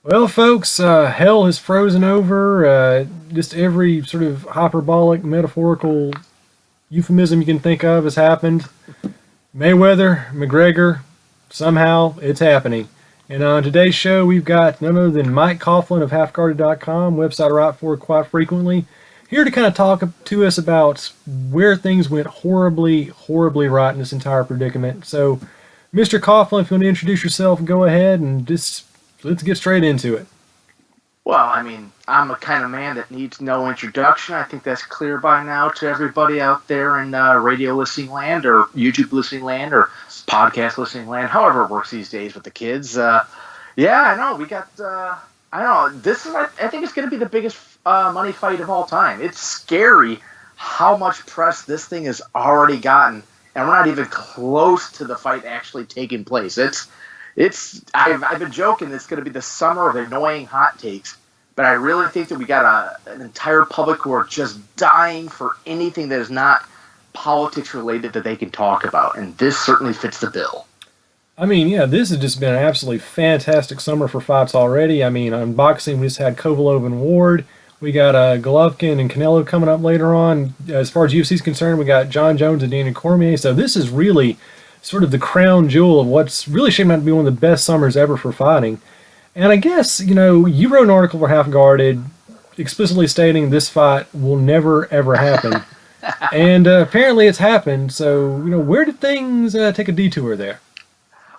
Well, folks, hell has frozen over. Just every sort of hyperbolic, metaphorical euphemism you can think of has happened. Mayweather, McGregor, somehow it's happening. And on today's show, we've got none other than Mike Coughlin of halfguarded.com, website I write for quite frequently, here to kind of talk to us about where things went horribly, horribly right in this entire predicament. So, Mr. Coughlin, if you want to introduce yourself, go ahead and just let's get straight into it. Well, I'm a kind of man that needs no introduction. I think that's clear by now to everybody out there in radio listening land or YouTube listening land or podcast listening land, however it works these days with the kids. Yeah, I know. We got, I don't know. I think it's going to be the biggest money fight of all time. It's scary how much press this thing has already gotten, and we're not even close to the fight actually taking place. I've been joking it's going to be the summer of annoying hot takes, but I really think that we got an entire public who are just dying for anything that is not politics related that they can talk about, and this certainly fits the bill. I mean, yeah, this has just been an absolutely fantastic summer for fights already. I mean, on boxing, we just had Kovalev and Ward. We got Golovkin and Canelo coming up later on. As far as UFC is concerned, we got John Jones and Daniel Cormier. So this is really sort of the crown jewel of what's really shaping out to be one of the best summers ever for fighting. And I guess, you wrote an article for Half Guarded explicitly stating this fight will never, ever happen. And apparently it's happened. So, where did things take a detour there?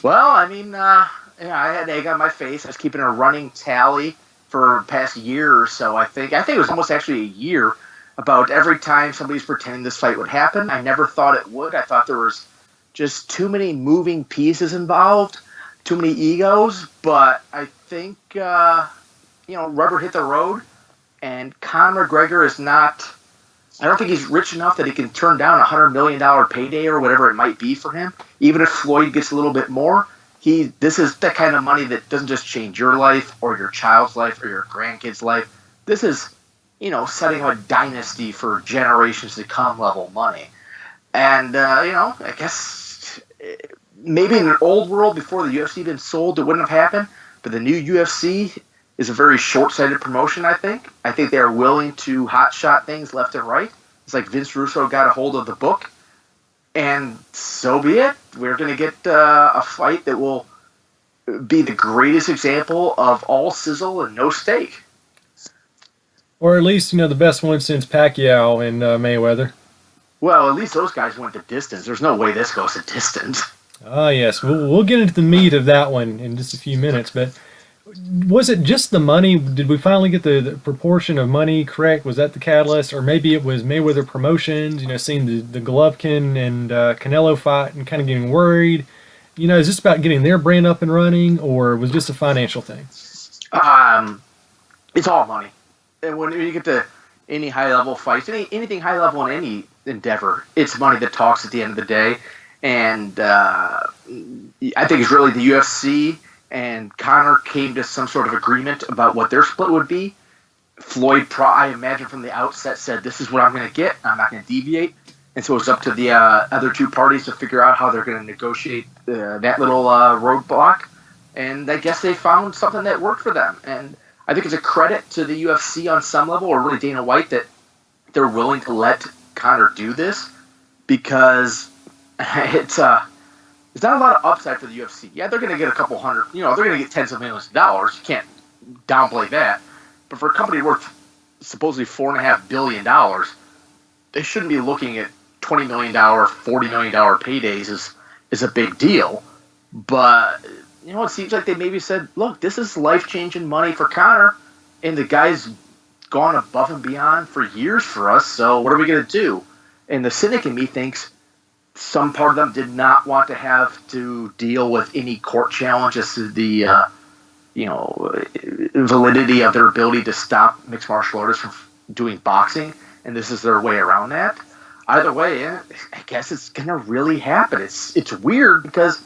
Well, I had egg on my face. I was keeping a running tally for the past year or so, I think. I think it was almost actually a year about every time somebody's pretending this fight would happen. I never thought it would. I thought there was just too many moving pieces involved, too many egos, but I think, rubber hit the road, and Conor McGregor is not, I don't think he's rich enough that he can turn down a $100 million payday or whatever it might be for him. Even if Floyd gets a little bit more, this is the kind of money that doesn't just change your life or your child's life or your grandkid's life. This is, setting up a dynasty for generations to come level money. And, I guess maybe in an old world before the UFC had been sold, it wouldn't have happened. But the new UFC is a very short-sighted promotion, I think. I think they are willing to hotshot things left and right. It's like Vince Russo got a hold of the book, and so be it. We're going to get a fight that will be the greatest example of all sizzle and no steak. Or at least, the best one since Pacquiao and Mayweather. Well, at least those guys went the distance. There's no way this goes the distance. Ah, yes. We'll get into the meat of that one in just a few minutes. But was it just the money? Did we finally get the proportion of money correct? Was that the catalyst? Or maybe it was Mayweather Promotions, seeing the Golovkin and Canelo fight and kind of getting worried? Is this about getting their brand up and running, or was it just a financial thing? It's all money. And when you get to any high-level fights, anything high-level in any endeavor, it's money that talks at the end of the day. And I think it's really the UFC and Conor came to some sort of agreement about what their split would be. Floyd, I imagine from the outset, said, this is what I'm going to get. I'm not going to deviate. And so it's up to the other two parties to figure out how they're going to negotiate that little roadblock. And I guess they found something that worked for them. And I think it's a credit to the UFC on some level, or really Dana White, that they're willing to let Conor do this, because it's not a lot of upside for the UFC. Yeah, they're going to get a couple hundred, they're going to get tens of millions of dollars. You can't downplay that. But for a company worth supposedly $4.5 billion, they shouldn't be looking at $20 million, $40 million paydays is a big deal. But, it seems like they maybe said, look, this is life-changing money for Conor, and the guy's gone above and beyond for years for us, so what are we going to do? And the cynic in me thinks some part of them did not want to have to deal with any court challenges to the, validity of their ability to stop mixed martial artists from doing boxing, and this is their way around that. Either way, I guess it's going to really happen. It's weird because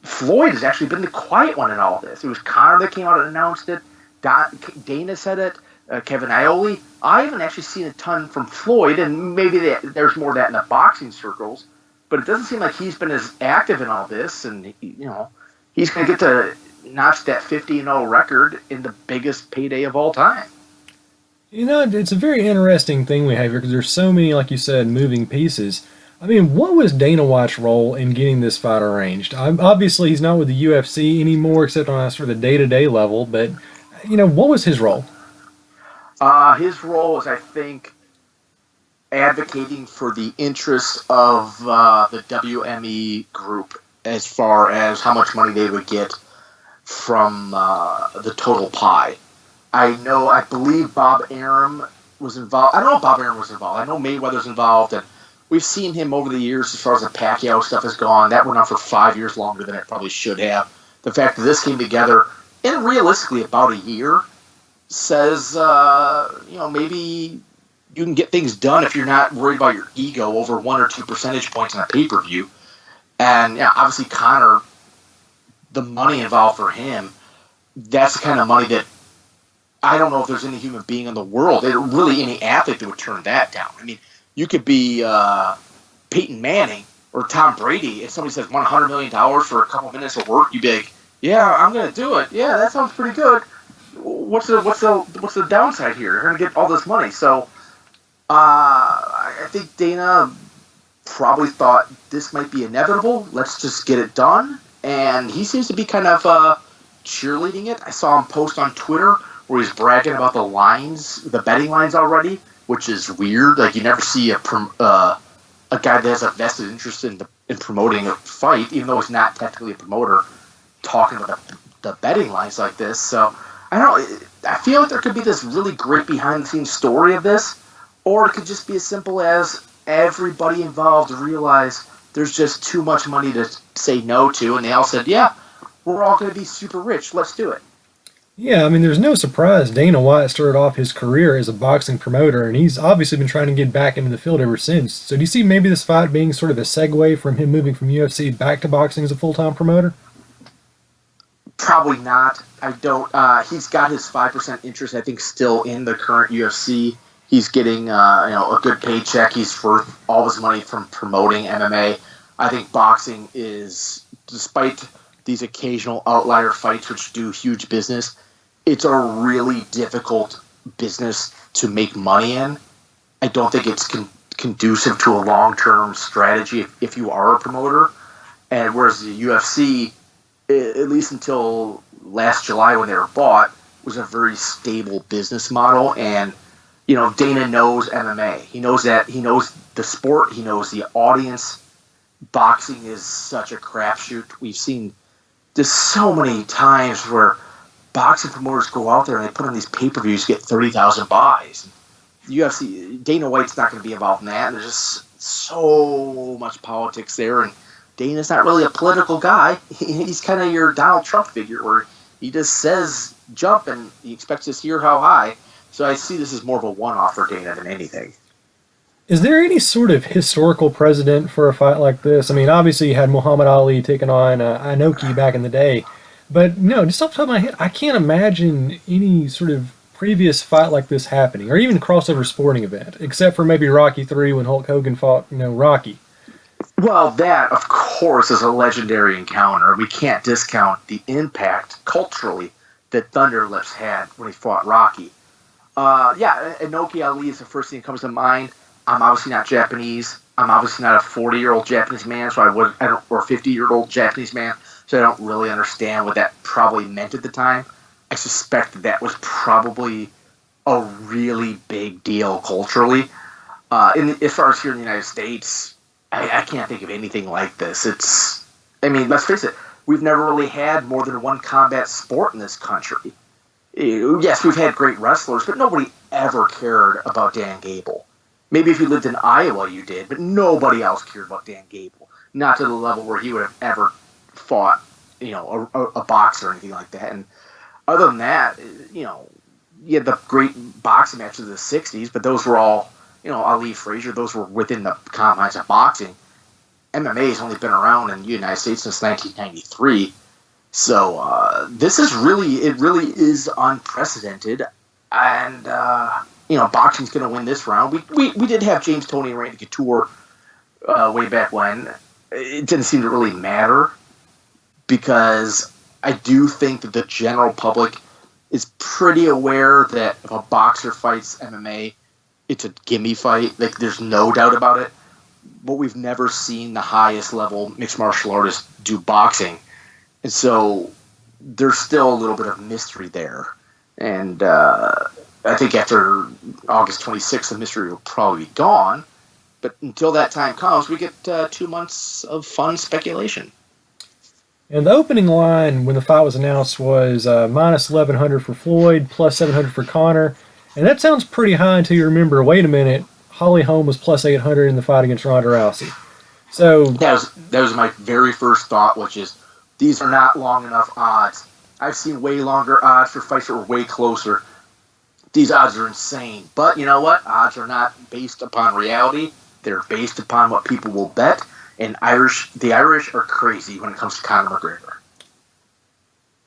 Floyd has actually been the quiet one in all this. It was Conor that came out and announced it. Dana said it. Kevin Iole. I haven't actually seen a ton from Floyd, and maybe there's more of that in the boxing circles, but it doesn't seem like he's been as active in all this, and he's going to get to notched that 50-0 record in the biggest payday of all time. It's a very interesting thing we have here because there's so many, like you said, moving pieces. I mean, what was Dana White's role in getting this fight arranged? Obviously, he's not with the UFC anymore, except on a sort of day-to-day level. But what was his role? His role is, I think, advocating for the interests of the WME group as far as how much money they would get from the total pie. I believe Bob Arum was involved. I don't know if Bob Arum was involved. I know Mayweather's involved, and we've seen him over the years as far as the Pacquiao stuff has gone. That went on for 5 years longer than it probably should have. The fact that this came together in realistically about a year says, maybe you can get things done if you're not worried about your ego over 1 or 2 percentage points on a pay-per-view. And obviously Conor, the money involved for him, that's the kind of money that I don't know if there's any human being in the world, really any athlete that would turn that down. I mean, you could be Peyton Manning or Tom Brady, and somebody says $100 million for a couple minutes of work, you'd be like, yeah, I'm going to do it. Yeah, that sounds pretty good. What's the downside here? You're going to get all this money. So I think Dana probably thought this might be inevitable. Let's just get it done. And he seems to be kind of cheerleading it. I saw him post on Twitter where he's bragging about the lines, the betting lines already, which is weird. Like, you never see a guy that has a vested interest in promoting a fight, even though he's not technically a promoter, talking about the betting lines like this. So I feel like there could be this really great behind-the-scenes story of this, or it could just be as simple as everybody involved realized there's just too much money to say no to, and they all said, yeah, we're all going to be super rich, let's do it. Yeah, I mean, there's no surprise Dana White started off his career as a boxing promoter, and he's obviously been trying to get back into the field ever since. So do you see maybe this fight being sort of a segue from him moving from UFC back to boxing as a full-time promoter? Probably not. I don't. He's got his 5% interest, I think, still in the current UFC. He's getting a good paycheck. He's worth all his money from promoting MMA. I think boxing is, despite these occasional outlier fights which do huge business, it's a really difficult business to make money in. I don't think it's conducive to a long-term strategy if you are a promoter. And whereas the UFC, at least until last July when they were bought, was a very stable business model. And, Dana knows MMA. He knows that. He knows the sport. He knows the audience. Boxing is such a crapshoot. We've seen this so many times where boxing promoters go out there and they put on these pay-per-views, get 30,000 buys. The UFC, Dana White's not going to be involved in that. There's just so much politics there, and Dana's not really a political guy. He's kind of your Donald Trump figure, where he just says jump and he expects us to hear how high. So I see this as more of a one-off for Dana than anything. Is there any sort of historical precedent for a fight like this? I mean, obviously you had Muhammad Ali taking on Inoki back in the day. But, just off the top of my head, I can't imagine any sort of previous fight like this happening, or even crossover sporting event, except for maybe Rocky III when Hulk Hogan fought, Rocky. Well, that, of course, is a legendary encounter. We can't discount the impact, culturally, that Thunder Lips had when he fought Rocky. Inoki Ali is the first thing that comes to mind. I'm obviously not Japanese. I'm obviously not a 40-year-old Japanese man, or a 50-year-old Japanese man, so I don't really understand what that probably meant at the time. I suspect that was probably a really big deal culturally. As far as here in the United States, I can't think of anything like this. Let's face it, we've never really had more than one combat sport in this country. Yes, we've had great wrestlers, but nobody ever cared about Dan Gable. Maybe if you lived in Iowa, you did, but nobody else cared about Dan Gable. Not to the level where he would have ever fought, a boxer or anything like that. And other than that, you had the great boxing matches of the 60s, but those were all, Ali, Frazier, those were within the confines of boxing. MMA has only been around in the United States since 1993. So this is really is unprecedented. And, boxing's going to win this round. We did have James Toney and Randy Couture way back when. It didn't seem to really matter because I do think that the general public is pretty aware that if a boxer fights MMA, it's a gimme fight. Like, there's no doubt about it. But we've never seen the highest level mixed martial artists do boxing. And so there's still a little bit of mystery there. And I think after August 26th, the mystery will probably be gone. But until that time comes, we get 2 months of fun speculation. And the opening line when the fight was announced was minus 1,100 for Floyd, plus 700 for Conor. And that sounds pretty high until you remember, wait a minute, Holly Holm was plus 800 in the fight against Ronda Rousey. So that was my very first thought, which is these are not long enough odds. I've seen way longer odds for fights that were way closer. These odds are insane. But you know what? Odds are not based upon reality. They're based upon what people will bet. And the Irish are crazy when it comes to Conor McGregor.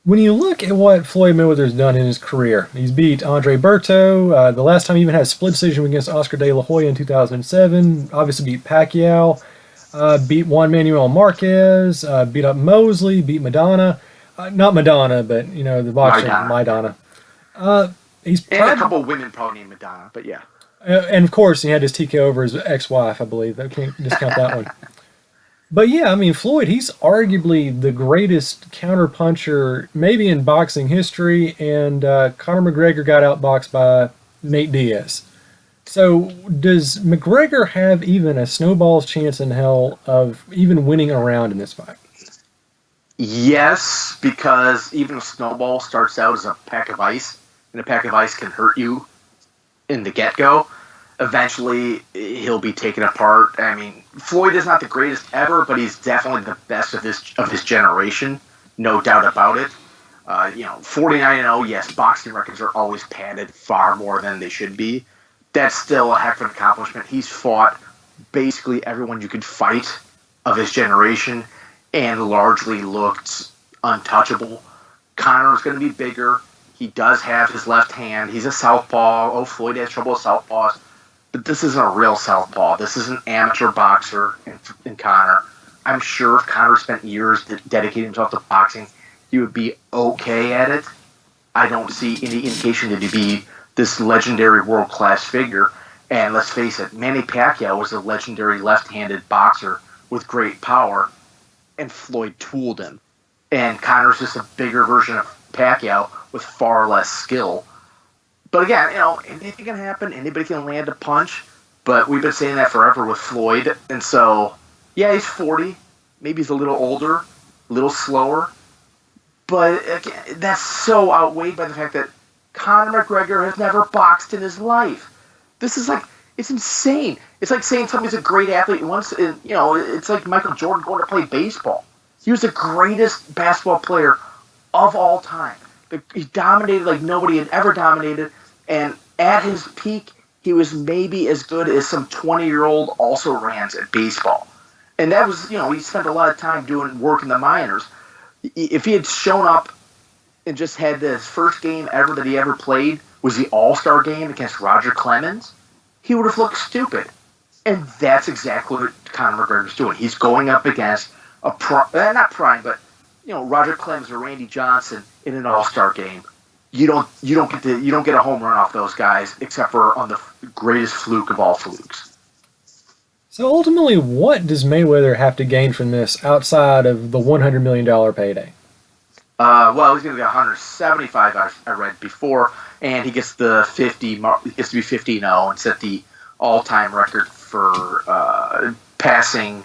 When you look at what Floyd Mayweather's done in his career, he's beat Andre Berto. The last time he even had a split decision against Oscar De La Hoya in 2007. Obviously beat Pacquiao. Beat Juan Manuel Marquez. Beat up Mosley. Beat Madonna. Not Madonna, but, you know, the boxer, Maidana. He's and a couple of women probably named Madonna, but yeah. And, of course, he had his TKO over his ex-wife, I believe. I can't discount that one. But yeah, I mean, Floyd, he's arguably the greatest counterpuncher maybe in boxing history, and Conor McGregor got outboxed by Nate Diaz. So does McGregor have even a snowball's chance in hell of even winning a round in this fight? Yes, because even a snowball starts out as a pack of ice, and a pack of ice can hurt you in the get-go. Eventually, he'll be taken apart. I mean, Floyd is not the greatest ever, but he's definitely the best of his generation, no doubt about it. 49-0, yes, boxing records are always padded far more than they should be. That's still a heck of an accomplishment. He's fought basically everyone you could fight of his generation and largely looked untouchable. Conor's going to be bigger. He does have his left hand. He's a southpaw. Oh, Floyd has trouble with southpaws. But this isn't a real southpaw. This is an amateur boxer in Conor. I'm sure if Conor spent years dedicating himself to boxing, he would be okay at it. I don't see any indication that he'd be this legendary world-class figure. And let's face it, Manny Pacquiao was a legendary left-handed boxer with great power, and Floyd tooled him. And Conor's just a bigger version of Pacquiao with far less skill. But again, anything can happen. Anybody can land a punch. But we've been saying that forever with Floyd. And so, yeah, he's 40. Maybe he's a little older, a little slower. But again, that's so outweighed by the fact that Conor McGregor has never boxed in his life. This is it's insane. It's like saying somebody's a great athlete once. It's like Michael Jordan going to play baseball. He was the greatest basketball player of all time. He dominated like nobody had ever dominated, and at his peak, he was maybe as good as some 20-year-old also-rans at baseball. And that was, he spent a lot of time doing work in the minors. If he had shown up and just had his first game ever that he ever played was the All-Star game against Roger Clemens, he would have looked stupid. And that's exactly what Conor McGregor's doing. He's going up against not prime, but Roger Clemens or Randy Johnson in an All-Star game. You don't get a home run off those guys except for on the greatest fluke of all flukes. So ultimately, what does Mayweather have to gain from this outside of the $100 million payday? Well, he's going to get 175. I read before, and he gets the 50. He gets to be 50-0 and set the all-time record for passing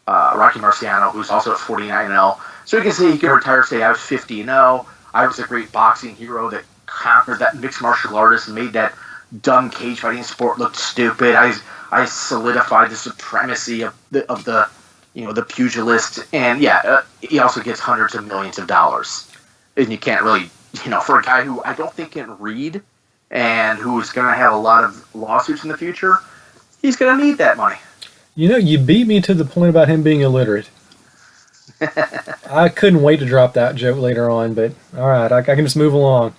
Rocky Marciano, who's also at 49-0. So he can say he can retire, say I was 50-0. I was a great boxing hero that conquered that mixed martial artist and made that dumb cage fighting sport look stupid. I solidified the supremacy of the pugilist, and he also gets hundreds of millions of dollars. And you can't really, for a guy who I don't think can read and who's going to have a lot of lawsuits in the future, he's going to need that money. You beat me to the point about him being illiterate. I couldn't wait to drop that joke later on, but all right, I can just move along.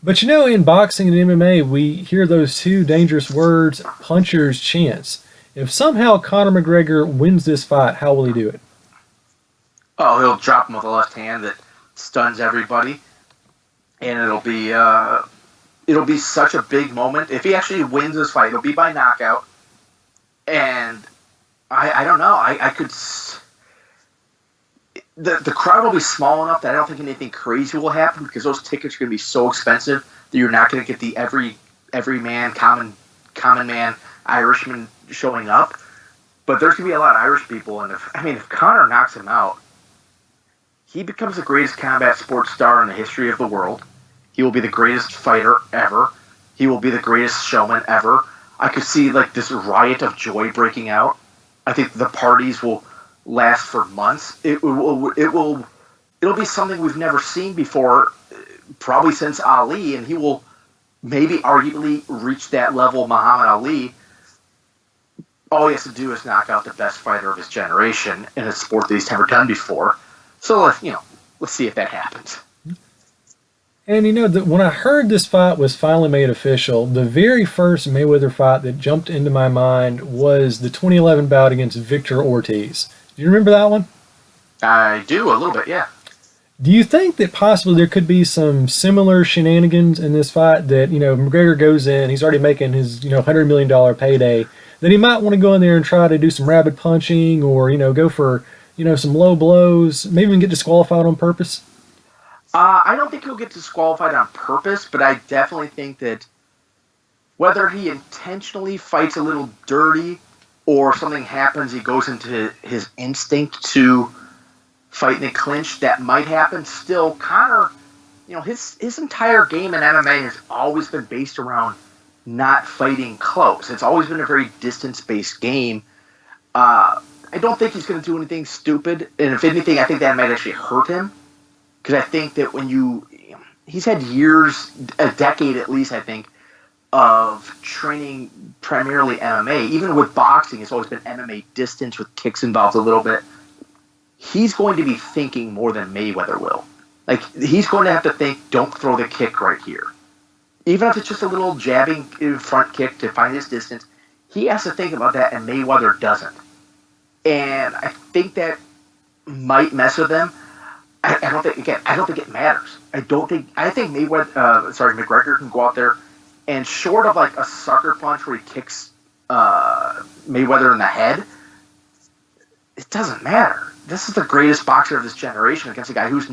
But in boxing and MMA, we hear those two dangerous words, puncher's chance. If somehow Conor McGregor wins this fight, how will he do it? Oh, he'll drop him with a left hand that stuns everybody, and it'll be such a big moment. If he actually wins this fight, it'll be by knockout. And I don't know. I could. The crowd will be small enough that I don't think anything crazy will happen, because those tickets are going to be so expensive that you're not going to get the every man, common man, Irishman showing up. But there's going to be a lot of Irish people, and if Conor knocks him out, he becomes the greatest combat sports star in the history of the world. He will be the greatest fighter ever. He will be the greatest showman ever. I could see like this riot of joy breaking out. I think the parties will last for months. It'll be something we've never seen before, probably since Ali, and he will maybe arguably reach that level of Muhammad Ali. All he has to do is knock out the best fighter of his generation in a sport that he's never done before. So let's see if that happens. And when I heard this fight was finally made official, the very first Mayweather fight that jumped into my mind was the 2011 bout against Victor Ortiz. Do you remember that one? I do, a little bit, yeah. Do you think that possibly there could be some similar shenanigans in this fight, that, McGregor goes in, he's already making his, $100 million payday, that he might want to go in there and try to do some rabbit punching, or, go for, some low blows, maybe even get disqualified on purpose? I don't think he'll get disqualified on purpose, but I definitely think that whether he intentionally fights a little dirty or something happens, he goes into his instinct to fight in the clinch, that might happen. Still, Conor, his entire game in MMA has always been based around not fighting close. It's always been a very distance-based game. I don't think he's going to do anything stupid, and if anything, I think that might actually hurt him. Because I think that he's had years, a decade at least, I think, of training primarily MMA. Even with boxing, it's always been MMA distance with kicks involved a little bit. He's going to be thinking more than Mayweather will. Like, he's going to have to think, don't throw the kick right here. Even if it's just a little jabbing front kick to find his distance, he has to think about that, and Mayweather doesn't. And I think that might mess with them. I don't think it matters. I think McGregor can go out there, and short of like a sucker punch where he kicks Mayweather in the head, it doesn't matter. This is the greatest boxer of this generation against a guy who's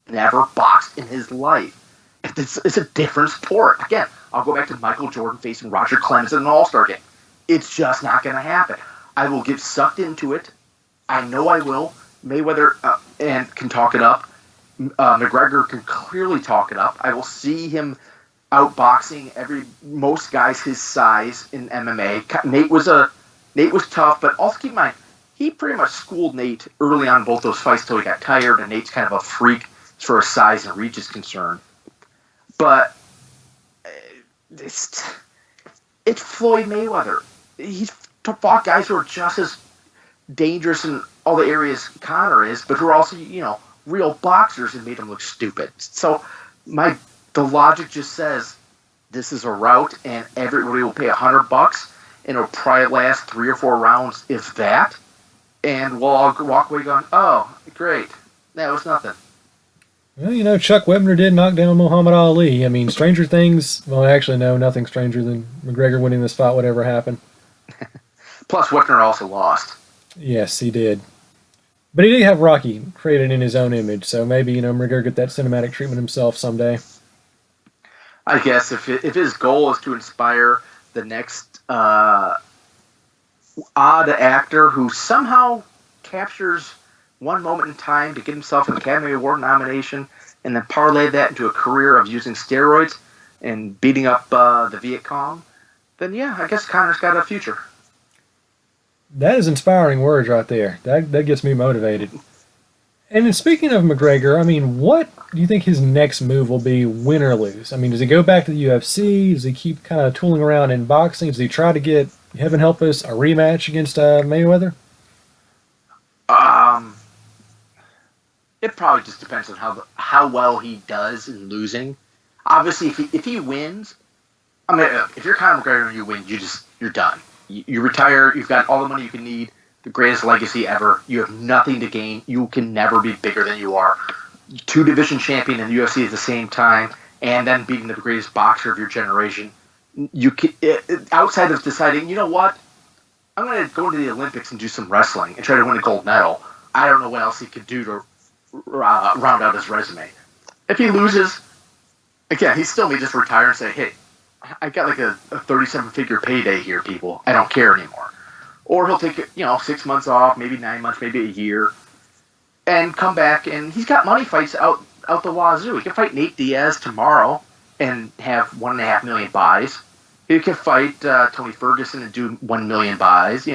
never boxed in his life. It's a different sport. Again, I'll go back to Michael Jordan facing Roger Clemens in an All-Star game. It's just not going to happen. I will get sucked into it. I know I will. Mayweather and can talk it up. McGregor can clearly talk it up. I will see him outboxing most guys his size in MMA. Nate was tough, but also keep in mind, he pretty much schooled Nate early on in both those fights till he got tired, and Nate's kind of a freak as far as size and reach is concerned. But it's Floyd Mayweather. He's fought guys who are just as dangerous in all the areas Conor is, but who are also, real boxers, and made him look stupid. So the logic just says this is a rout, and everybody will pay $100, and it'll probably last 3 or 4 rounds, if that. And we'll all walk away going, oh, great, that was nothing. Well, Chuck Webner did knock down Muhammad Ali. I mean, stranger things. Well, actually, no, nothing stranger than McGregor winning this fight, whatever happened. Plus, Webner also lost. Yes, he did. But he did have Rocky created in his own image, so maybe, McGregor get that cinematic treatment himself someday. I guess if his goal is to inspire the next odd actor who somehow captures one moment in time to get himself an Academy Award nomination, and then parlay that into a career of using steroids and beating up the Viet Cong, then yeah, I guess Conor's got a future. That is inspiring words right there. That gets me motivated. And then speaking of McGregor, I mean, what do you think his next move will be, win or lose? I mean, does he go back to the UFC? Does he keep kind of tooling around in boxing? Does he try to get, heaven help us, a rematch against Mayweather? It probably just depends on how well he does in losing. Obviously, if he wins, I mean, if you're Conor McGregor and you win, you're done. You retire. You've got all the money you can need. The greatest legacy ever. You have nothing to gain. You can never be bigger than you are. two-division champion in the UFC at the same time, and then beating the greatest boxer of your generation. You can, outside of deciding, you know what, I'm going to go into the Olympics and do some wrestling and try to win a gold medal. I don't know what else he could do to round out his resume. If he loses, again, he still may just retire and say, hey, I got like a 37-figure payday here, people. I don't care anymore. Or he'll take 6 months off, maybe 9 months, maybe a year, and come back, and he's got money fights out the wazoo. He can fight Nate Diaz tomorrow and have 1.5 million buys. He can fight Tony Ferguson and do 1 million buys.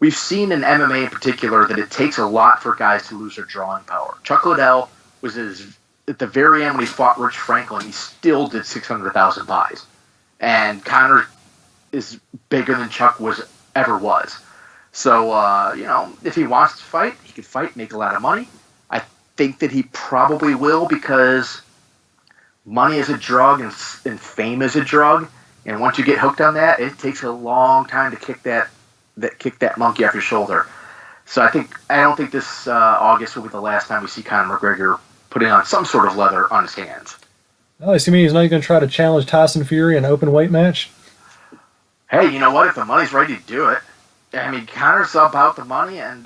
We've seen in MMA in particular that it takes a lot for guys to lose their drawing power. Chuck Liddell was at the very end when he fought Rich Franklin, he still did 600,000 buys. And Conor is bigger than Chuck ever was. So, if he wants to fight, he can fight, make a lot of money. I think that he probably will, because money is a drug and fame is a drug. And once you get hooked on that, it takes a long time to kick that monkey off your shoulder. So I don't think this August will be the last time we see Conor McGregor putting on some sort of leather on his hands. Oh, so you mean he's not going to try to challenge Tyson Fury in an open weight match? Hey, you know what? If the money's ready to do it. I mean, Conor's about the money, and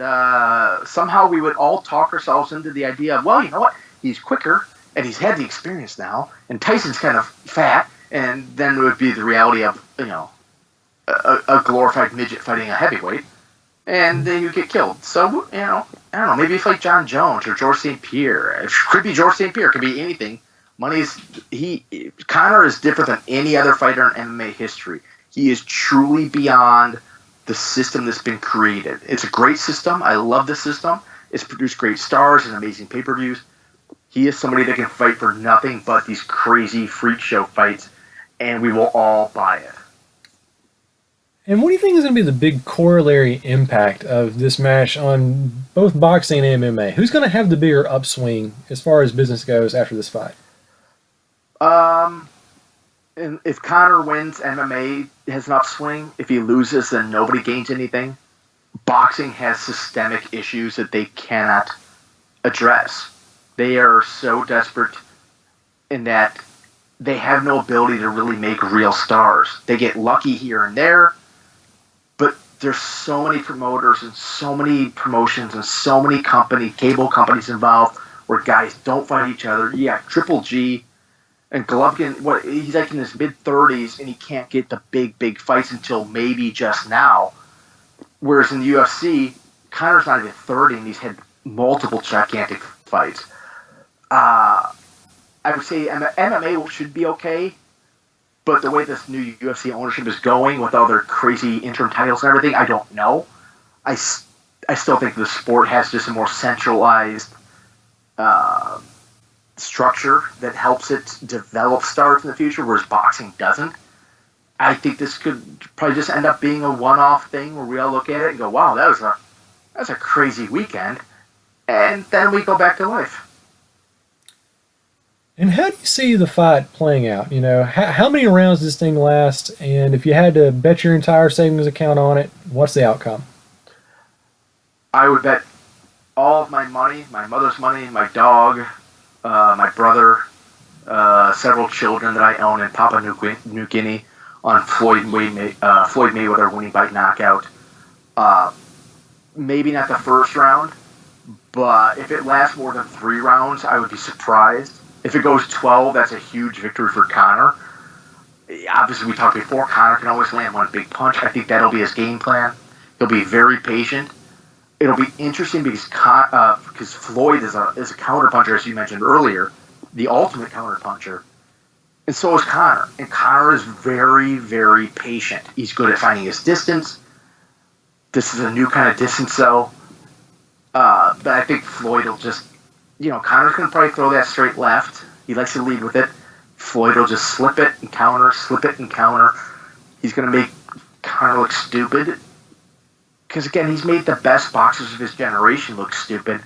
somehow we would all talk ourselves into the idea of, well, you know what? He's quicker, and he's had the experience now, and Tyson's kind of fat, and then it would be the reality of, a glorified midget fighting a heavyweight, and then you get killed. So, I don't know, maybe you fight John Jones or George St. Pierre. It could be George St. Pierre, it could be anything. Conor is different than any other fighter in MMA history. He is truly beyond the system that's been created. It's a great system. I love the system. It's produced great stars and amazing pay-per-views. He is somebody that can fight for nothing but these crazy freak show fights, and we will all buy it. And what do you think is going to be the big corollary impact of this match on both boxing and MMA? Who's going to have the bigger upswing as far as business goes after this fight? And if Conor wins, MMA has an upswing. If he loses, then nobody gains anything. Boxing has systemic issues that they cannot address. They are so desperate in that they have no ability to really make real stars. They get lucky here and there, but there's so many promoters and so many promotions and so many cable companies involved where guys don't fight each other. Yeah, Triple G and Golovkin, he's like in his mid-30s, and he can't get the big fights until maybe just now. Whereas in the UFC, Conor's not even 30, and he's had multiple gigantic fights. I would say MMA should be okay, but the way this new UFC ownership is going with all their crazy interim titles and everything, I don't know. I still think the sport has just a more centralized structure that helps it develop stars in the future, whereas boxing doesn't. I think this could probably just end up being a one-off thing where we all look at it and go, wow, that was a crazy weekend, and then we go back to life. And how do you see the fight playing out? How many rounds does this thing last? And if you had to bet your entire savings account on it, what's the outcome? I would bet all of my money, my mother's money, my dog, my brother, several children that I own in Papua New Guinea on Floyd Mayweather winning by knockout. Maybe not the first round, but if it lasts more than 3 rounds, I would be surprised. If it goes 12, that's a huge victory for Conor. Obviously, we talked before, Conor can always land one big punch. I think that'll be his game plan. He'll be very patient. It'll be interesting because Floyd is a counterpuncher, as you mentioned earlier, the ultimate counterpuncher. And so is Conor. And Conor is very, very patient. He's good at finding his distance. This is a new kind of distance, though. But I think Floyd will just... Conor can probably throw that straight left. He likes to lead with it. Floyd will just slip it and counter, slip it and counter. He's going to make Conor look stupid. Because, again, he's made the best boxers of his generation look stupid.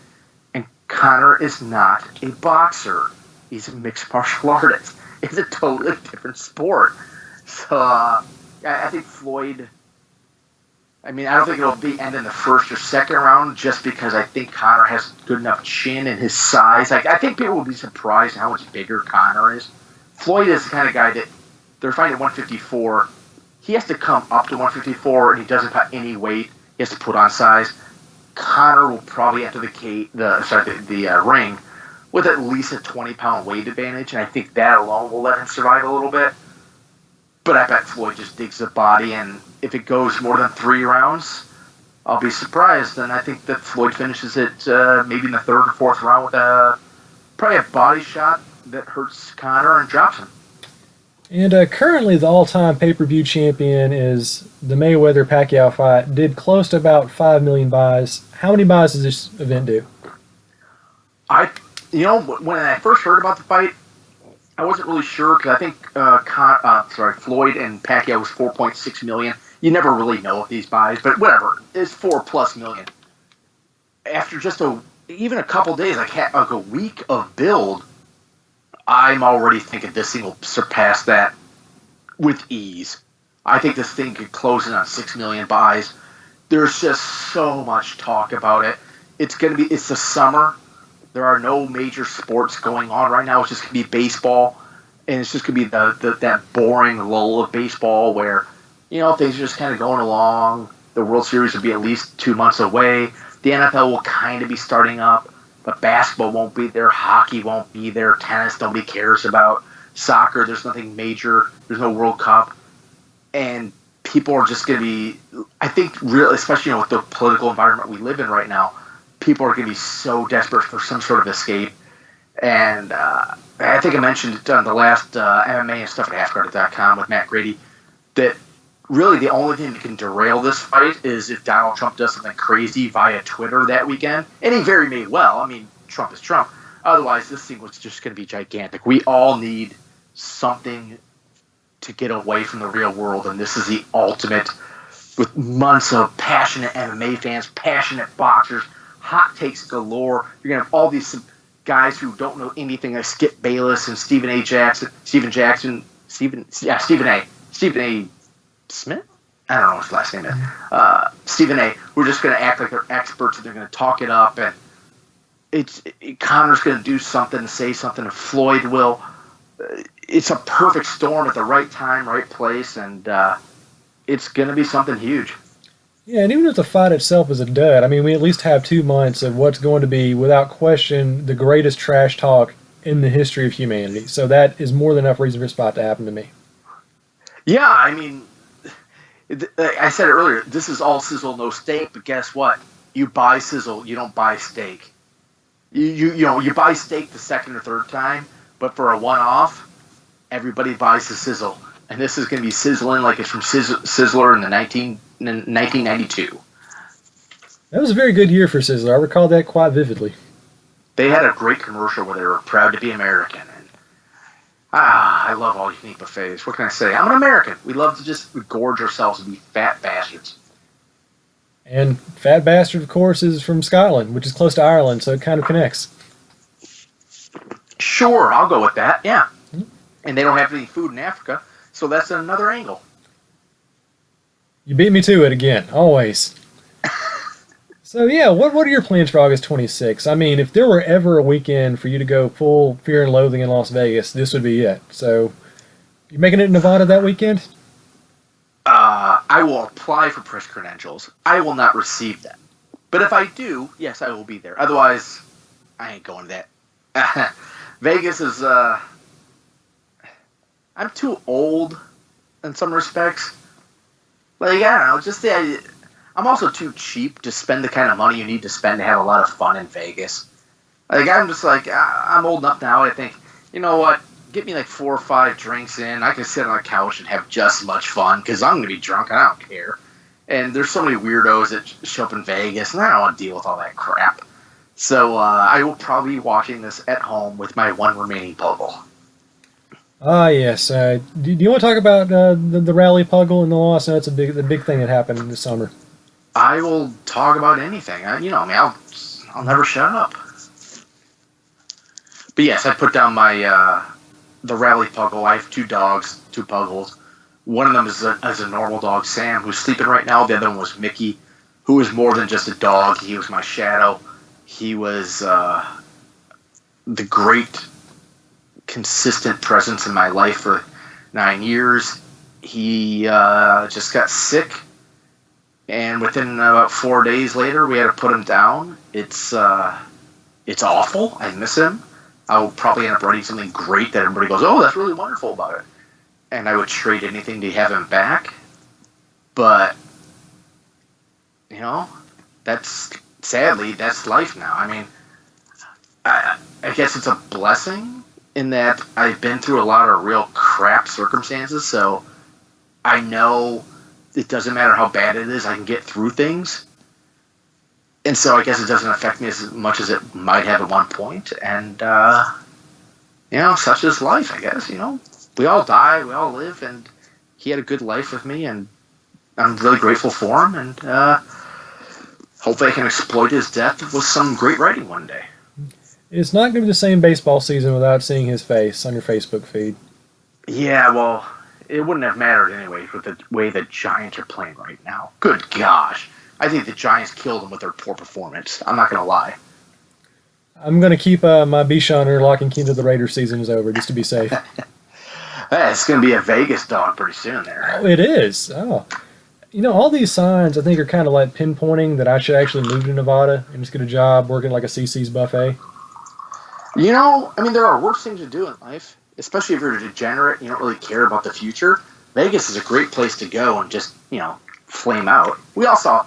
And Conor is not a boxer. He's a mixed martial artist. It's a totally different sport. So, I think Floyd I mean, I don't think it'll be end in the first or second round, just because I think Conor has good enough chin and his size. Like, I think people will be surprised how much bigger Conor is. Floyd is the kind of guy that they're fighting at 154. He has to come up to 154, and he doesn't put any weight. He has to put on size. Conor will probably enter the ring with at least a 20-pound weight advantage, and I think that alone will let him survive a little bit. But I bet Floyd just digs the body, and if it goes more than 3 rounds, I'll be surprised. And I think that Floyd finishes it maybe in the 3rd or 4th round with probably a body shot that hurts Conor and drops him. And currently the all-time pay-per-view champion is the Mayweather-Pacquiao fight. Did close to about 5 million buys. How many buys does this event do? When I first heard about the fight, I wasn't really sure, because I think Floyd and Pacquiao was 4.6 million. You never really know with these buys, but whatever. It's 4+ million. After just even a couple days, like a week of build, I'm already thinking this thing will surpass that with ease. I think this thing could close in on 6 million buys. There's just so much talk about it. It's the summer. There are no major sports going on right now. It's just going to be baseball, and it's just going to be that boring lull of baseball where, things are just kind of going along. The World Series will be at least 2 months away. The NFL will kind of be starting up, but basketball won't be there. Hockey won't be there. Tennis, nobody cares about. Soccer, there's nothing major. There's no World Cup. And people are just going to be, I think, especially with the political environment we live in right now, people are going to be so desperate for some sort of escape. And I think I mentioned it on the last MMA and stuff at halfguarded.com with Matt Grady, that really the only thing that can derail this fight is if Donald Trump does something crazy via Twitter that weekend. And he very may well. I mean, Trump is Trump. Otherwise, this thing was just going to be gigantic. We all need something to get away from the real world, and this is the ultimate, with months of passionate MMA fans, passionate boxers, hot takes galore. You're going to have all these guys who don't know anything, like Skip Bayless and Stephen A. Smith? I don't know what his last name is. Stephen A. We're just going to act like they're experts, and they're going to talk it up, and Conor's going to do something, say something, and Floyd will. It's a perfect storm at the right time, right place, and it's going to be something huge. Yeah, and even if the fight itself is a dud, I mean, we at least have 2 months of what's going to be, without question, the greatest trash talk in the history of humanity. So that is more than enough reason for this fight to happen to me. Yeah, I mean, I said it earlier, this is all sizzle, no steak, but guess what? You buy sizzle, you don't buy steak. You buy steak the second or third time, but for a one-off, everybody buys the sizzle. And this is going to be sizzling like it's from Sizzler in 1992. That was a very good year for Sizzler. I recall that quite vividly. They had a great commercial where they were proud to be American. And I love all you can eat buffets. What can I say? I'm an American. We love to just gorge ourselves and be fat bastards. And Fat Bastard, of course, is from Scotland, which is close to Ireland, so it kind of connects. Sure, I'll go with that, yeah. Mm-hmm. And they don't have any food in Africa, so that's another angle. You beat me to it again, always. So, yeah, what are your plans for August 26th? I mean, if there were ever a weekend for you to go full Fear and Loathing in Las Vegas, this would be it. So, you making it in Nevada that weekend? I will apply for press credentials. I will not receive them. But if I do, yes, I will be there. Otherwise, I ain't going to that. Vegas is, I'm too old in some respects. Like, I don't know, just I'm also too cheap to spend the kind of money you need to spend to have a lot of fun in Vegas. Like, I'm just like, I'm old enough now, I think, you know what, get me like 4 or 5 drinks in, I can sit on the couch and have just as much fun, because I'm going to be drunk, and I don't care. And there's so many weirdos that show up in Vegas, and I don't want to deal with all that crap. So, I will probably be watching this at home with my one remaining Puggle. Ah, yes. Do you want to talk about the Rally Puggle and the loss? No, it's the big thing that happened this summer. I will talk about anything. I'll never shut up. But yes, I put down my the Rally Puggle. I have 2 dogs, 2 Puggles. One of them is a normal dog, Sam, who's sleeping right now. The other one was Mickey, who was more than just a dog. He was my shadow. He was the great, consistent presence in my life for 9 years. He just got sick, and within about 4 days later, we had to put him down. It's awful. I miss him. I'll probably end up writing something great that everybody goes, "Oh, that's really wonderful about it." And I would trade anything to have him back. But, sadly, that's life now. I mean, I guess it's a blessing in that I've been through a lot of real crap circumstances, so I know it doesn't matter how bad it is, I can get through things. And so I guess it doesn't affect me as much as it might have at one point. And, such is life, I guess, We all die, we all live, and he had a good life with me, and I'm really grateful for him, and hopefully I can exploit his death with some great writing one day. It's not going to be the same baseball season without seeing his face on your Facebook feed. Yeah, well, it wouldn't have mattered anyway with the way the Giants are playing right now. Good gosh. I think the Giants killed him with their poor performance. I'm not going to lie. I'm going to keep my Bichon or lock and key until the Raiders season is over, just to be safe. Hey, it's going to be a Vegas dog pretty soon there. Oh, it is. Oh. All these signs I think are kind of like pinpointing that I should actually move to Nevada and just get a job working like a CC's buffet. There are worse things to do in life, especially if you're a degenerate and you don't really care about the future. Vegas is a great place to go and just, flame out. We all saw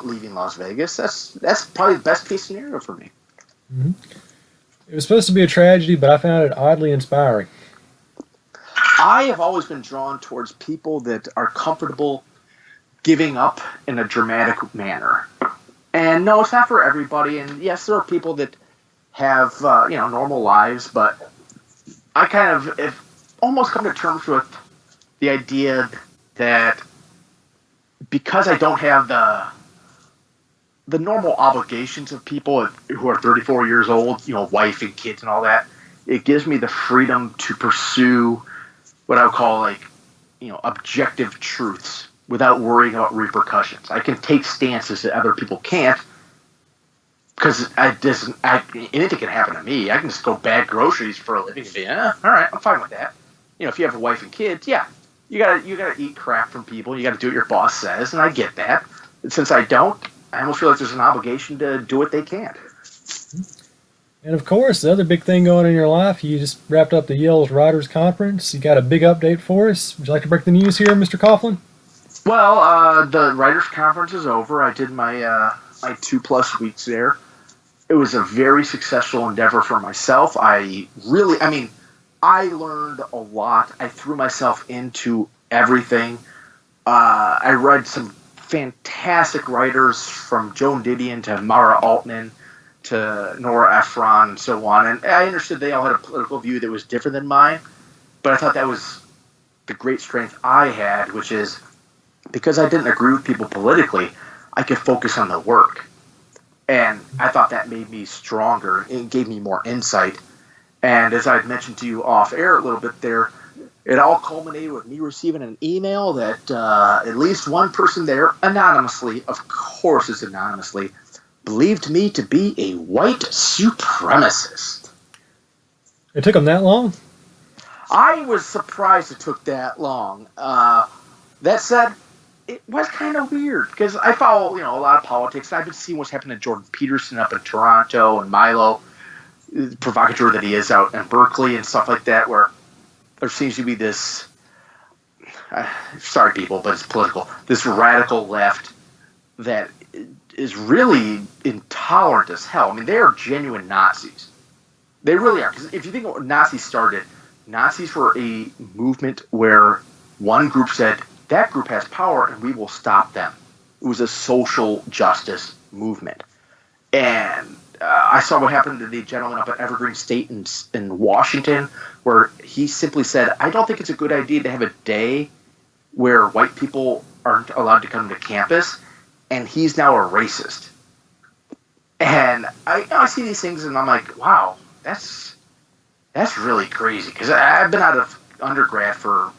Leaving Las Vegas. That's probably the best case scenario for me. Mm-hmm. It was supposed to be a tragedy, but I found it oddly inspiring. I have always been drawn towards people that are comfortable giving up in a dramatic manner. And no, it's not for everybody. And yes, there are people that have, normal lives, but I kind of have almost come to terms with the idea that because I don't have the normal obligations of people who are 34 years old, wife and kids and all that, it gives me the freedom to pursue what I would call objective truths without worrying about repercussions. I can take stances that other people can't because anything can happen to me. I can just go bag groceries for a living and be, all right, I'm fine with that. If you have a wife and kids, yeah, you gotta eat crap from people. You gotta do what your boss says, and I get that. And since I don't, I almost feel like there's an obligation to do what they can't. And of course, the other big thing going on in your life, you just wrapped up the Yale's Writers Conference. You got a big update for us. Would you like to break the news here, Mr. Coughlin? Well, the Writers Conference is over. I did my 2+ weeks there. It was a very successful endeavor for myself. I learned a lot. I threw myself into everything. I read some fantastic writers from Joan Didion to Mara Altman to Nora Ephron and so on. And I understood they all had a political view that was different than mine. But I thought that was the great strength I had, which is because I didn't agree with people politically, I could focus on the work. And I thought that made me stronger. It gave me more insight. And as I'd mentioned to you off air a little bit there, it all culminated with me receiving an email that at least one person there, anonymously, of course it's anonymously, believed me to be a white supremacist. It took them that long? I was surprised it took that long. That said, it was kind of weird because I follow, a lot of politics. I've been seeing what's happening to Jordan Peterson up in Toronto and Milo, the provocateur that he is out in Berkeley and stuff like that, where there seems to be this, sorry people, but it's political, this radical left that is really intolerant as hell. I mean, they are genuine Nazis. They really are. Because if you think of what Nazis started, Nazis were a movement where one group said, that group has power and we will stop them. It was a social justice movement. And I saw what happened to the gentleman up at Evergreen State in Washington, where he simply said, I don't think it's a good idea to have a day where white people aren't allowed to come to campus, and he's now a racist. And I see these things and I'm like, wow, that's really crazy. Because I've been out of undergrad for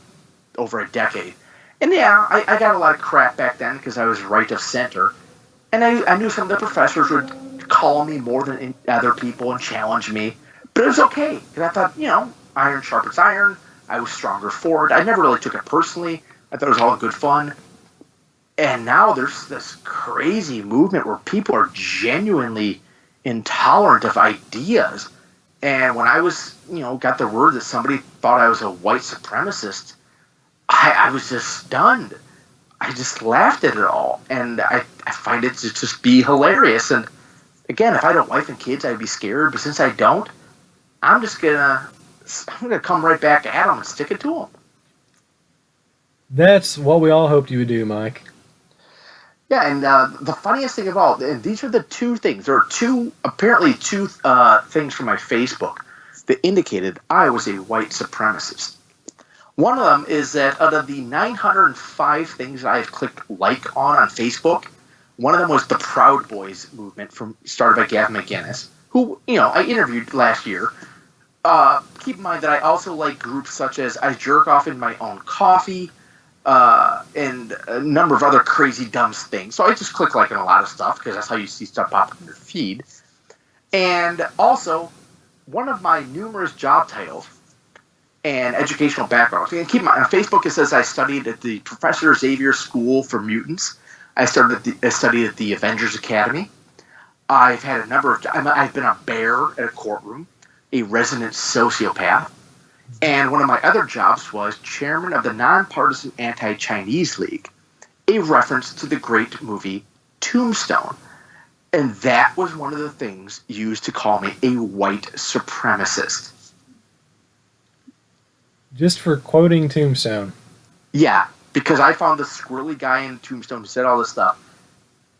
over a decade. And yeah, I got a lot of crap back then because I was right of center. And I knew some of the professors would call me more than other people and challenge me. But it was okay because I thought, iron sharpens iron. I was stronger for it. I never really took it personally. I thought it was all good fun. And now there's this crazy movement where people are genuinely intolerant of ideas. And when I was, got the word that somebody thought I was a white supremacist, I was just stunned. I just laughed at it all. And I find it to just be hilarious. And again, if I had a wife and kids, I'd be scared. But since I don't, I'm gonna come right back at them and stick it to them. That's what we all hoped you would do, Mike. Yeah, and the funniest thing of all, and these are the two things. There are apparently two things from my Facebook that indicated I was a white supremacist. One of them is that out of the 905 things that I've clicked like on Facebook, one of them was the Proud Boys movement started by Gavin McInnes, who, I interviewed last year. Keep in mind that I also like groups such as I Jerk Off in My Own Coffee, and a number of other crazy dumb things. So I just click like on a lot of stuff because that's how you see stuff pop up in your feed. And also, one of my numerous job titles and educational backgrounds. And keep in mind, on Facebook it says I studied at the Professor Xavier School for Mutants. I studied at the Avengers Academy. I've had a number of. I've been a bear at a courtroom, a resident sociopath, and one of my other jobs was chairman of the Nonpartisan Anti-Chinese League, a reference to the great movie Tombstone. And that was one of the things used to call me a white supremacist. Just for quoting Tombstone. Yeah, because I found the squirrely guy in Tombstone who said all this stuff.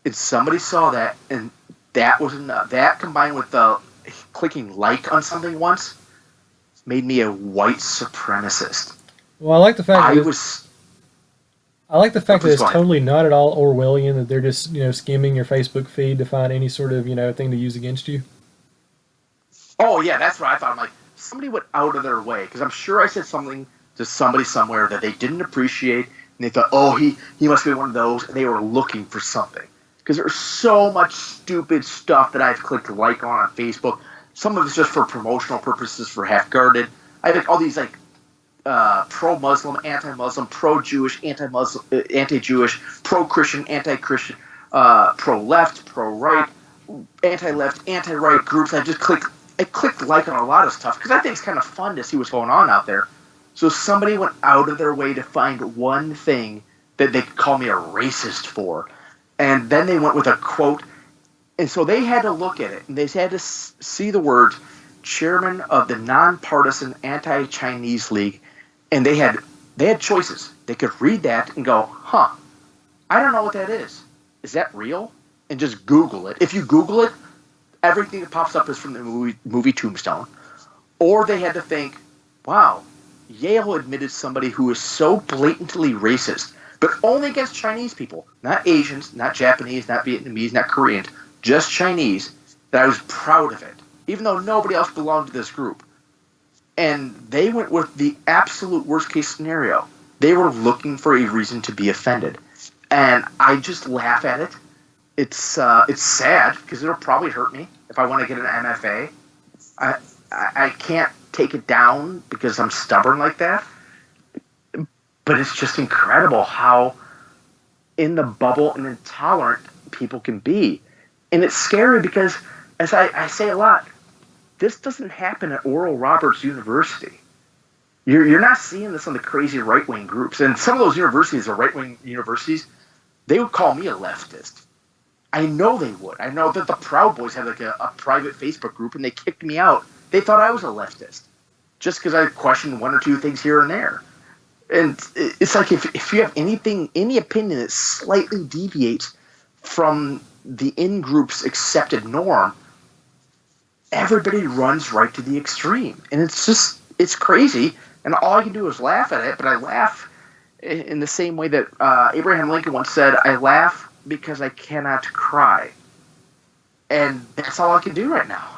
And somebody saw that, and that was enough. That combined with the clicking like on something once made me a white supremacist. Well, I like the fact that it's ahead. totally not at all Orwellian, that they're just, skimming your Facebook feed to find any sort of, thing to use against you. Oh, yeah, that's what I thought. I'm like, somebody went out of their way, because I'm sure I said something to somebody somewhere that they didn't appreciate, and they thought, oh, he must be one of those, and they were looking for something. Because there's so much stupid stuff that I've clicked like on Facebook. Some of it's just for promotional purposes, for Half-Guarded. I think all these, pro-Muslim, anti-Muslim, pro-Jewish, anti-Muslim, anti-Jewish, pro-Christian, anti-Christian, pro-left, pro-right, anti-left, anti-right groups. I clicked like on a lot of stuff because I think it's kind of fun to see what's going on out there. So somebody went out of their way to find one thing that they could call me a racist for. And then they went with a quote. And so they had to look at it, and they had to see the words chairman of the Nonpartisan Anti-Chinese League, and they had choices. They could read that and go, I don't know what that is. Is that real? And just Google it. If you Google it, everything that pops up is from the movie Tombstone. Or they had to think, wow, Yale admitted somebody who is so blatantly racist, but only against Chinese people, not Asians, not Japanese, not Vietnamese, not Koreans, just Chinese, that I was proud of it, even though nobody else belonged to this group. And they went with the absolute worst case scenario. They were looking for a reason to be offended. And I just laugh at it. It's sad because it'll probably hurt me if I want to get an MFA. I can't take it down because I'm stubborn like that. But it's just incredible how in the bubble and intolerant people can be. And it's scary because, as I say a lot, this doesn't happen at Oral Roberts University. You're not seeing this on the crazy right-wing groups. And some of those universities, the right-wing universities, they would call me a leftist. I know they would. I know that the Proud Boys had a private Facebook group, and they kicked me out. They thought I was a leftist just because I questioned one or two things here and there. And it's like if you have any opinion that slightly deviates from the in-group's accepted norm, everybody runs right to the extreme. And it's crazy. And all I can do is laugh at it, but I laugh in the same way that Abraham Lincoln once said, I laugh because I cannot cry. And that's all I can do right now.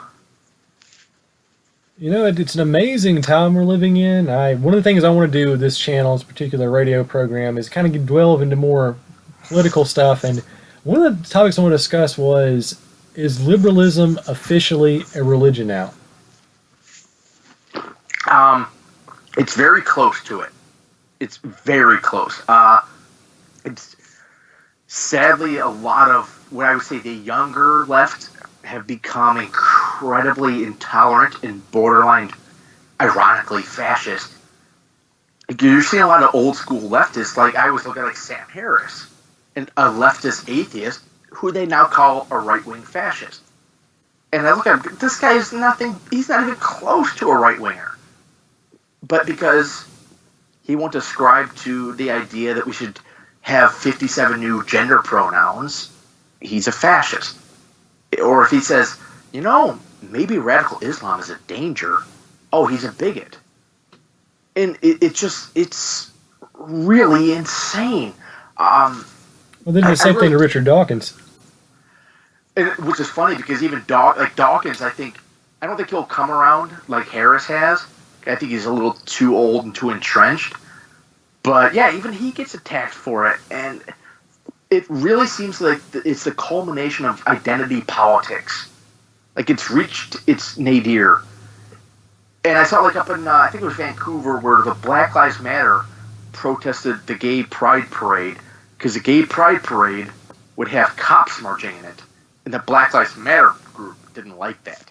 It's an amazing time we're living in. One of the things I want to do with this channel, this particular radio program, is kind of delve into more political stuff. And one of the topics I want to discuss was, is liberalism officially a religion now? It's very close to it. It's very close. It's sadly a lot of what I would say the younger left have become incredibly intolerant and borderline, ironically, fascist. You're seeing a lot of old school leftists, like I always look at like Sam Harris, a leftist atheist, who they now call a right-wing fascist. And I look at him, this guy is nothing, he's not even close to a right-winger. But because he won't ascribe to the idea that we should have 57 new gender pronouns, he's a fascist. Or if he says, maybe radical Islam is a danger, oh, he's a bigot. And it's really insane. Well, they did the same thing to Richard Dawkins. Which is funny because even Dawkins, I don't think he'll come around like Harris has. I think he's a little too old and too entrenched. But yeah, even he gets attacked for it. And it really seems like it's the culmination of identity politics. Like it's reached its nadir. And I saw like up in, I think it was Vancouver, where the Black Lives Matter protested the Gay Pride Parade, because the Gay Pride Parade would have cops marching in it. And the Black Lives Matter group didn't like that.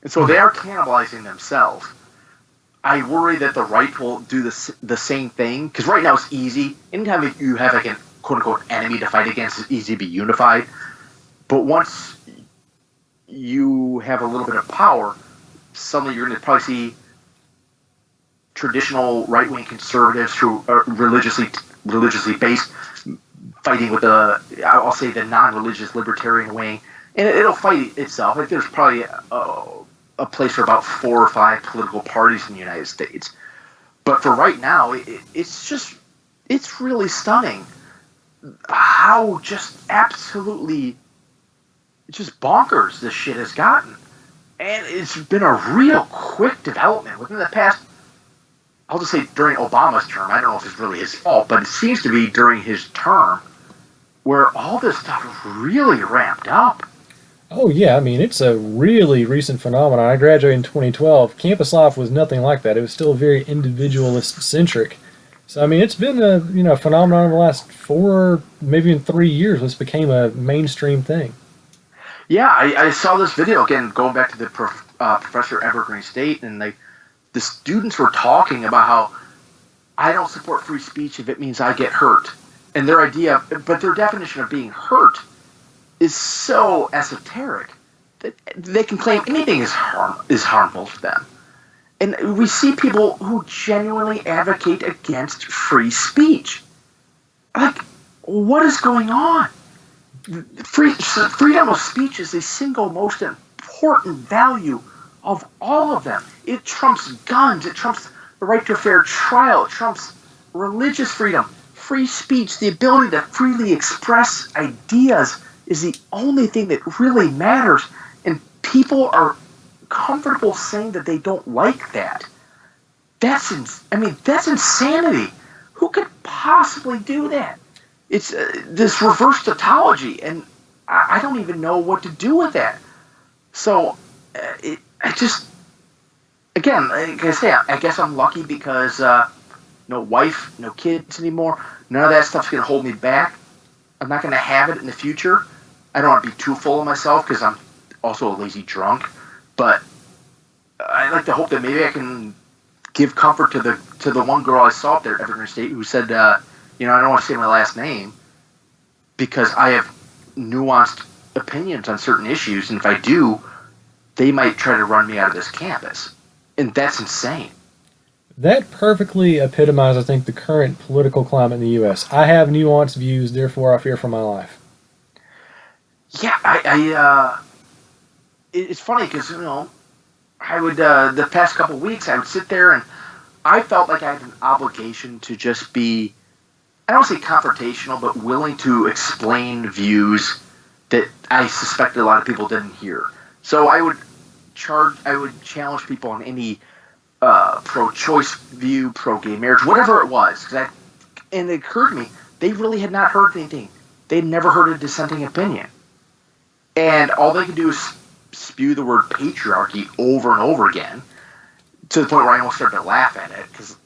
And so they are cannibalizing themselves. I worry that the right will do the same thing, because right now it's easy. Anytime you have like an quote-unquote enemy to fight against, it's easy to be unified. But once you have a little bit of power, suddenly you're going to probably see traditional right-wing conservatives who are religiously based fighting with I'll say the non-religious libertarian wing, and it'll fight itself. Like there's probably a place for about 4 or 5 political parties in the United States. But for right now, it's really stunning how just absolutely just bonkers this shit has gotten. And it's been a real quick development within the past, I'll just say during Obama's term. I don't know if it's really his fault, but it seems to be during his term where all this stuff really ramped up. Oh, yeah. I mean, it's a really recent phenomenon. I graduated in 2012. Campus life was nothing like that. It was still very individualist-centric. So, I mean, it's been a phenomenon in the last 4, maybe in 3 years. This became a mainstream thing. Yeah, I saw this video, again, going back to the Professor Evergreen State, and the students were talking about how I don't support free speech if it means I get hurt. And their definition of being hurt is so esoteric that they can claim anything is harmful to them. And we see people who genuinely advocate against free speech. Like, what is going on? Freedom of speech is the single most important value of all of them. It trumps guns. It trumps the right to a fair trial. It trumps religious freedom. Free speech, the ability to freely express ideas, is the only thing that really matters. And people are comfortable saying that they don't like that. That's insanity. Who could possibly do that? It's this reverse tautology, and I don't even know what to do with that. So, again, like I say, I guess I'm lucky because no wife, no kids anymore. None of that stuff's going to hold me back. I'm not going to have it in the future. I don't want to be too full of myself because I'm also a lazy drunk. But I like to hope that maybe I can give comfort to the one girl I saw up there at Evergreen State who said, I don't want to say my last name because I have nuanced opinions on certain issues, and if I do, they might try to run me out of this campus. And that's insane. That perfectly epitomizes, I think, the current political climate in the U.S. I have nuanced views, therefore I fear for my life. Yeah, it's funny because, I would, the past couple of weeks, I would sit there and I felt like I had an obligation to just be, I don't say confrontational, but willing to explain views that I suspected a lot of people didn't hear. So I would challenge people on any pro-choice view, pro-gay marriage, whatever it was. And it occurred to me, they really had not heard anything. They'd never heard a dissenting opinion. And all they could do is spew the word patriarchy over and over again, to the point where I almost started to laugh at it.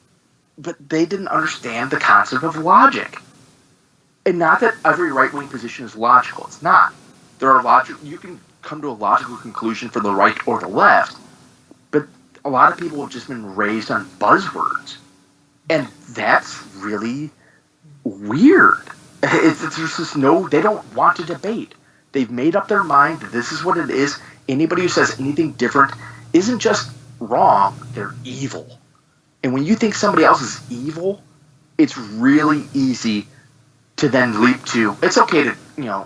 But they didn't understand the concept of logic. And not that every right-wing position is logical. It's not. You can come to a logical conclusion for the right or the left, but a lot of people have just been raised on buzzwords. And that's really weird. There's just they don't want to debate. They've made up their mind that this is what it is. Anybody who says anything different isn't just wrong, they're evil. And when you think somebody else is evil, it's really easy to then leap to, it's okay to,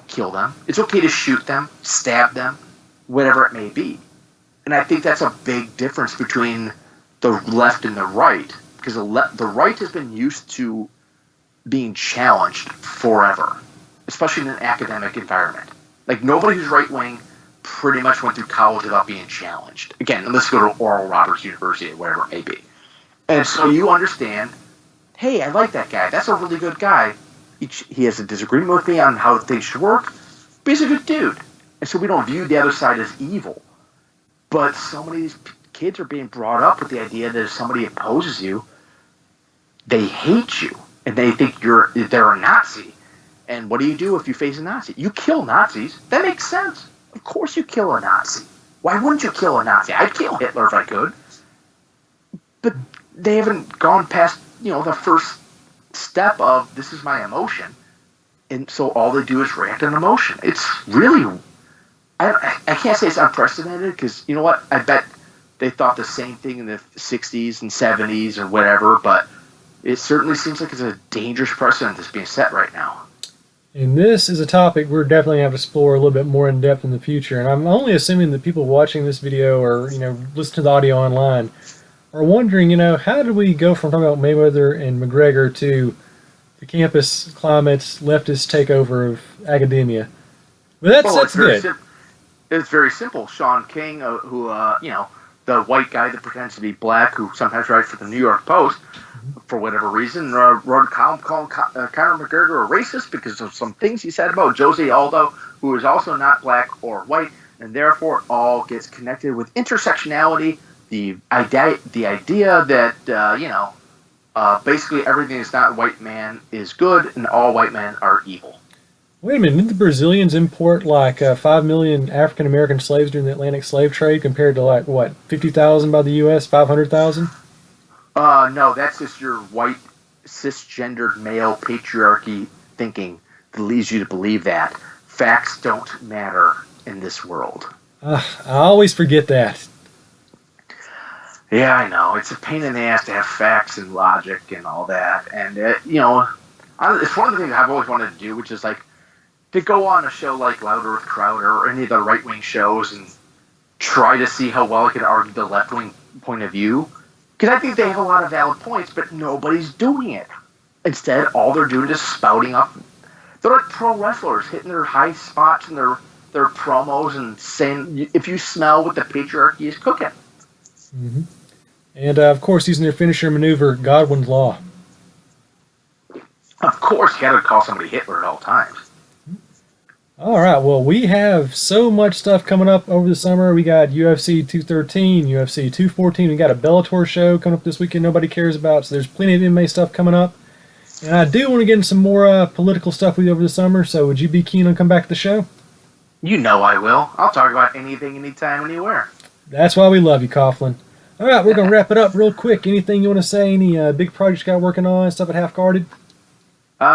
kill them. It's okay to shoot them, stab them, whatever it may be. And I think that's a big difference between the left and the right, because the right has been used to being challenged forever, especially in an academic environment. Like, nobody who's right-wing pretty much went through college without being challenged. Again, let's go to Oral Roberts University or wherever it may be. And so you understand, hey, I like that guy. That's a really good guy. He has a disagreement with me on how things should work, but he's a good dude. And so we don't view the other side as evil. But so many of these kids are being brought up with the idea that if somebody opposes you, they hate you. And they think they're a Nazi. And what do you do if you face a Nazi? You kill Nazis. That makes sense. Of course you kill a Nazi. Why wouldn't you kill a Nazi? I'd kill Hitler if I could. But they haven't gone past, the first step of, this is my emotion. And so all they do is react on emotion. It's really, I can't say it's unprecedented, because you know what? I bet they thought the same thing in the 60s and 70s or whatever, but it certainly seems like it's a dangerous precedent that's being set right now. And this is a topic we're definitely going to have to explore a little bit more in depth in the future. And I'm only assuming that people watching this video or, listen to the audio online are wondering, how did we go from talking about Mayweather and McGregor to the campus climate's leftist takeover of academia? But that's good. It's very simple. Sean King, who, the white guy that pretends to be black, who sometimes writes for the New York Post, for whatever reason, wrote a column calling Conor McGregor a racist because of some things he said about Jose Aldo, who is also not black or white, and therefore it all gets connected with intersectionality, the idea that, basically everything that's not white man is good and all white men are evil. Wait a minute, didn't the Brazilians import like 5 million African-American slaves during the Atlantic slave trade compared to 50,000 by the U.S., 500,000? No, that's just your white, cisgendered male patriarchy thinking that leads you to believe that. Facts don't matter in this world. I always forget that. Yeah, I know. It's a pain in the ass to have facts and logic and all that. And, it's one of the things I've always wanted to do, which is to go on a show like Louder with Crowder or any of the right-wing shows and try to see how well I can argue the left-wing point of view. Because I think they have a lot of valid points, but nobody's doing it. Instead, all they're doing is spouting up. They're like pro wrestlers, hitting their high spots in their promos and saying, if you smell what the patriarchy is cooking. Mm-hmm. And, of course, using their finisher maneuver, Godwin's Law. Of course, you got to call somebody Hitler at all times. All right, well, we have so much stuff coming up over the summer. We got UFC 213, UFC 214. We got a Bellator show coming up this weekend nobody cares about, so there's plenty of MMA stuff coming up. And I do want to get into some more political stuff with you over the summer, so would you be keen on coming back to the show? You know I will. I'll talk about anything, anytime, anywhere. That's why we love you, Coughlin. All right, we're going to wrap it up real quick. Anything you want to say? Any big projects you got working on, stuff at Half Guarded? No.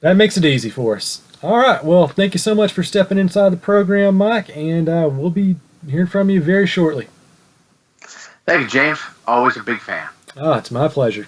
That makes it easy for us. All right, well, thank you so much for stepping inside the program, Mike, and we'll be hearing from you very shortly. Thank you, James. Always a big fan. Oh, it's my pleasure.